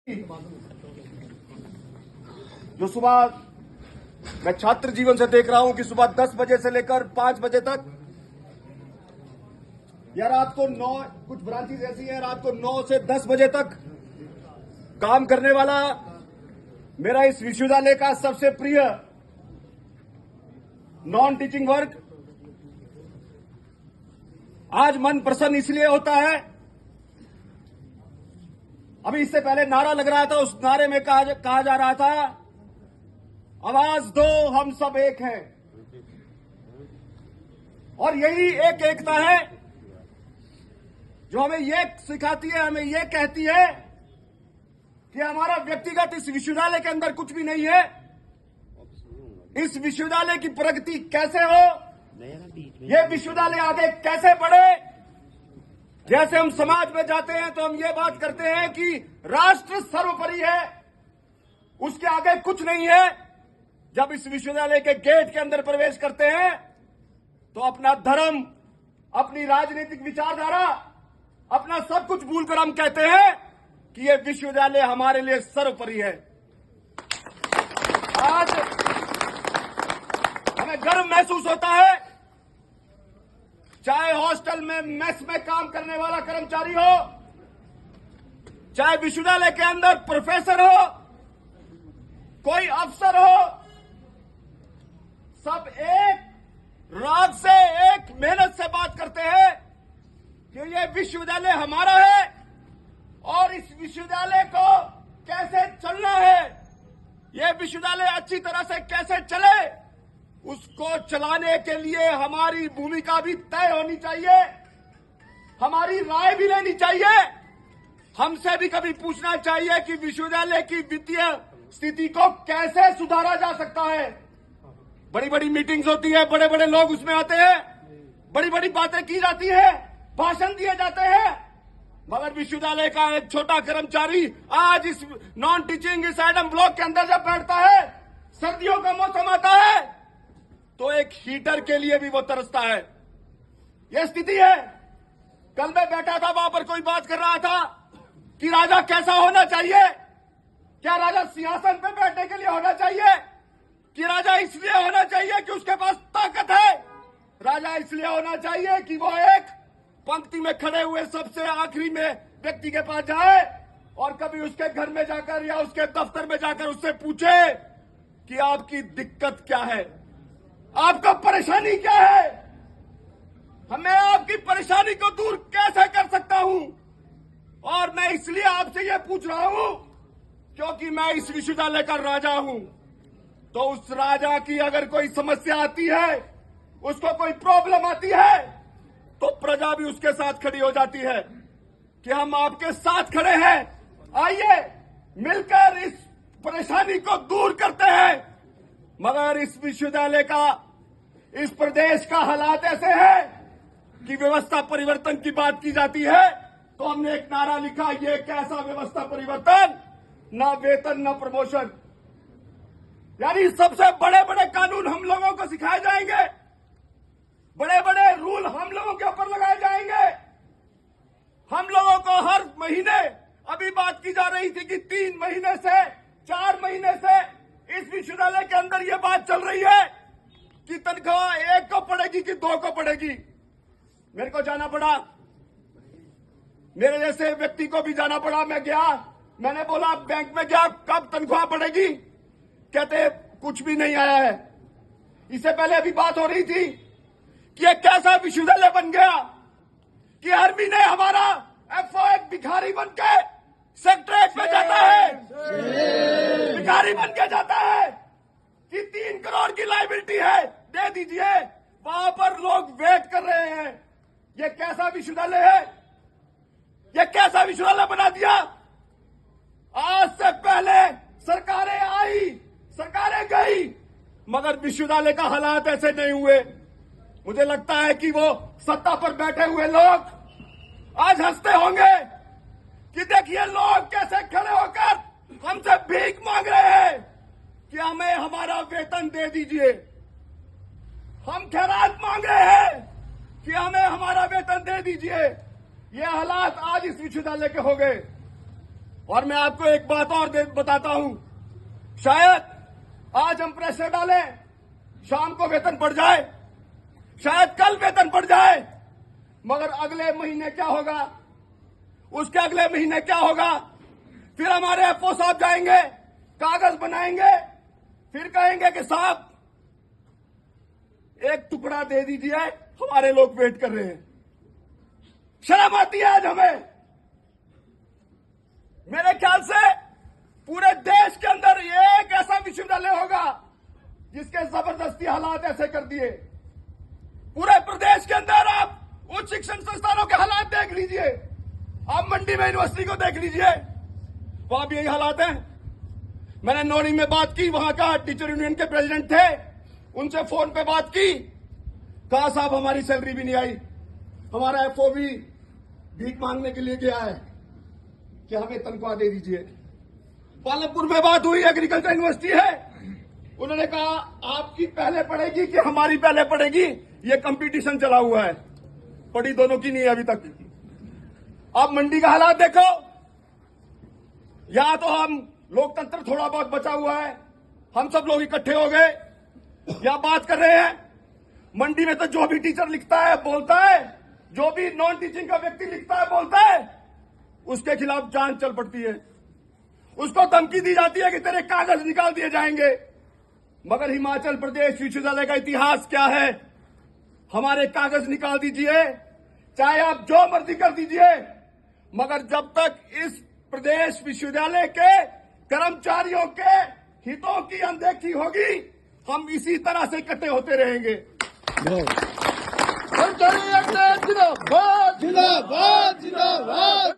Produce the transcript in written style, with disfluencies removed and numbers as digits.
जो सुबह मैं छात्र जीवन से देख रहा हूं कि सुबह 10 बजे से लेकर 5 बजे तक या रात को 9, कुछ ब्रांचेस ऐसी है रात को 9 से 10 बजे तक काम करने वाला मेरा इस विश्वविद्यालय का सबसे प्रिय नॉन टीचिंग वर्क आज मन प्रसन्न इसलिए होता है। अभी इससे पहले नारा लग रहा था, उस नारे में कहा जा रहा था, आवाज दो हम सब एक हैं। और यही एक एकता है जो हमें ये सिखाती है, हमें ये कहती है कि हमारा व्यक्तिगत इस विश्वविद्यालय के अंदर कुछ भी नहीं है। इस विश्वविद्यालय की प्रगति कैसे हो, ये विश्वविद्यालय आगे कैसे बढ़े। जैसे हम समाज में जाते हैं तो हम ये बात करते हैं कि राष्ट्र सर्वोपरि है, उसके आगे कुछ नहीं है। जब इस विश्वविद्यालय के गेट के अंदर प्रवेश करते हैं तो अपना धर्म, अपनी राजनीतिक विचारधारा, अपना सब कुछ भूलकर हम कहते हैं कि ये विश्वविद्यालय हमारे लिए सर्वोपरि है। आज हमें गर्व महसूस होता है, चाहे हॉस्टल में, मेस में काम करने वाला कर्मचारी हो, चाहे विश्वविद्यालय के अंदर प्रोफेसर हो, कोई अफसर हो, सब एक राग से, एक मेहनत से बात करते हैं कि ये विश्वविद्यालय हमारा है और इस विश्वविद्यालय को कैसे चलना है, ये विश्वविद्यालय अच्छी तरह से कैसे चले, उसको चलाने के लिए हमारी भूमिका भी तय होनी चाहिए, हमारी राय भी लेनी चाहिए। हमसे भी कभी पूछना चाहिए कि विश्वविद्यालय की वित्तीय स्थिति को कैसे सुधारा जा सकता है। बड़ी बड़ी मीटिंग्स होती है, बड़े बड़े लोग उसमें आते हैं, बड़ी बड़ी बातें की जाती है, भाषण दिए जाते हैं, मगर विश्वविद्यालय का एक छोटा कर्मचारी आज इस नॉन टीचिंग इस एडम ब्लॉक के अंदर जब बैठता है, सर्दियों का मौसम आता है तो एक हीटर के लिए भी वो तरसता है। यह स्थिति है। कल मैं बैठा था, वहां पर कोई बात कर रहा था कि राजा कैसा होना चाहिए, क्या राजा सिंहासन पर बैठने के लिए होना चाहिए, कि राजा इसलिए होना चाहिए कि उसके पास ताकत है, राजा इसलिए होना चाहिए कि वो एक पंक्ति में खड़े हुए सबसे आखिरी में व्यक्ति के पास जाए और कभी उसके घर में जाकर या उसके दफ्तर में जाकर उससे पूछे कि आपकी दिक्कत क्या है, आपका परेशानी क्या है, मैं आपकी परेशानी को दूर कैसे कर सकता हूं। और मैं इसलिए आपसे यह पूछ रहा हूं क्योंकि मैं इस विश्वविद्यालय का राजा हूं। तो उस राजा की अगर कोई समस्या आती है, उसको कोई प्रॉब्लम आती है, तो प्रजा भी उसके साथ खड़ी हो जाती है कि हम आपके साथ खड़े हैं, आइए मिलकर इस परेशानी को दूर करते हैं। मगर इस विश्वविद्यालय का, इस प्रदेश का हालात ऐसे है कि व्यवस्था परिवर्तन की बात की जाती है तो हमने एक नारा लिखा, ये कैसा व्यवस्था परिवर्तन, ना वेतन ना प्रमोशन। यानी सबसे बड़े बड़े कानून हम लोगों को सिखाए जाएंगे, बड़े बड़े रूल हम लोगों के ऊपर लगाए जाएंगे। हम लोगों को हर महीने, अभी बात की जा रही थी कि 3 महीने से 4 महीने से इस विश्वविद्यालय के अंदर यह बात चल रही है कि तनख्वाह 1 को पड़ेगी कि 2 को पड़ेगी। मेरे को जाना पड़ा, मेरे जैसे व्यक्ति को भी जाना पड़ा। मैं गया, मैंने बोला बैंक में गया, कब तनख्वाह बढ़ेगी, कहते कुछ भी नहीं आया है। इससे पहले अभी बात हो रही थी कि ये कैसा विश्वविद्यालय बन गया कि हर महीने हमारा एफओ एक भिखारी बन के सेक्रेटरीट में जाता है, भिखारी बन के जाता है कि 3 करोड़ की लायबिलिटी है, दे दीजिए। वहां पर लोग वेट कर रहे हैं। ये कैसा विश्वविद्यालय है, ये कैसा विश्वविद्यालय बना दिया। आज से पहले सरकारें आई, सरकारें गई, मगर विश्वविद्यालय का हालात ऐसे नहीं हुए। मुझे लगता है कि वो सत्ता पर बैठे हुए लोग आज हंसते होंगे कि देखिए लोग कैसे खड़े होकर हमसे भीख मांग रहे हैं कि हमें हमारा वेतन दे दीजिए। हम खैरात मांग रहे हैं कि हमें हमारा वेतन दे दीजिए। ये हालात आज इस विश्वविद्यालय के हो गए। और मैं आपको एक बात और बताता हूं, शायद आज हम प्रेशर डालें, शाम को वेतन बढ़ जाए, शायद कल वेतन बढ़ जाए, मगर अगले महीने क्या होगा, उसके अगले महीने क्या होगा? फिर हमारे एफओ साहब जाएंगे, कागज बनाएंगे, फिर कहेंगे कि साहब एक टुकड़ा दे दीजिए, हमारे लोग वेट कर रहे हैं। शर्म आती है आज हमें। मेरे ख्याल से पूरे देश के अंदर एक ऐसा विश्वविद्यालय होगा जिसके जबरदस्ती हालात ऐसे कर दिए। पूरे प्रदेश के अंदर आप उच्च शिक्षण संस्थानों के हालात देख लीजिए, आप मंडी में यूनिवर्सिटी को देख लीजिए, वहां भी यही हालात हैं। मैंने नौणी में बात की, वहां का टीचर यूनियन के प्रेसिडेंट थे, उनसे फोन पे बात की, कहा साहब हमारी सैलरी भी नहीं आई, हमारा एफओ भी भीख मांगने के लिए गया है कि हमें तनख्वाह दे दीजिए। पालमपुर में बात हुई, एग्रीकल्चर यूनिवर्सिटी है, उन्होंने कहा आपकी पहले पड़ेगी कि हमारी पहले पड़ेगी, ये कंपटीशन चला हुआ है, पड़ी दोनों की नहीं है अभी तक। आप मंडी का हालात देखो, या तो हम लोकतंत्र थोड़ा बहुत बचा हुआ है, हम सब लोग इकट्ठे हो गए, या बात कर रहे हैं। मंडी में तो जो भी टीचर लिखता है बोलता है, जो भी नॉन टीचिंग का व्यक्ति लिखता है बोलता है, उसके खिलाफ जांच चल पड़ती है, उसको धमकी दी जाती है कि तेरे कागज निकाल दिए जाएंगे। मगर हिमाचल प्रदेश विश्वविद्यालय का इतिहास क्या है? हमारे कागज निकाल दीजिए, चाहे आप जो मर्जी कर दीजिए, मगर जब तक इस प्रदेश विश्वविद्यालय के कर्मचारियों के हितों की अनदेखी होगी, हम इसी तरह से इकट्ठे होते रहेंगे। जिंदाबाद जिंदाबाद जिंदाबाद।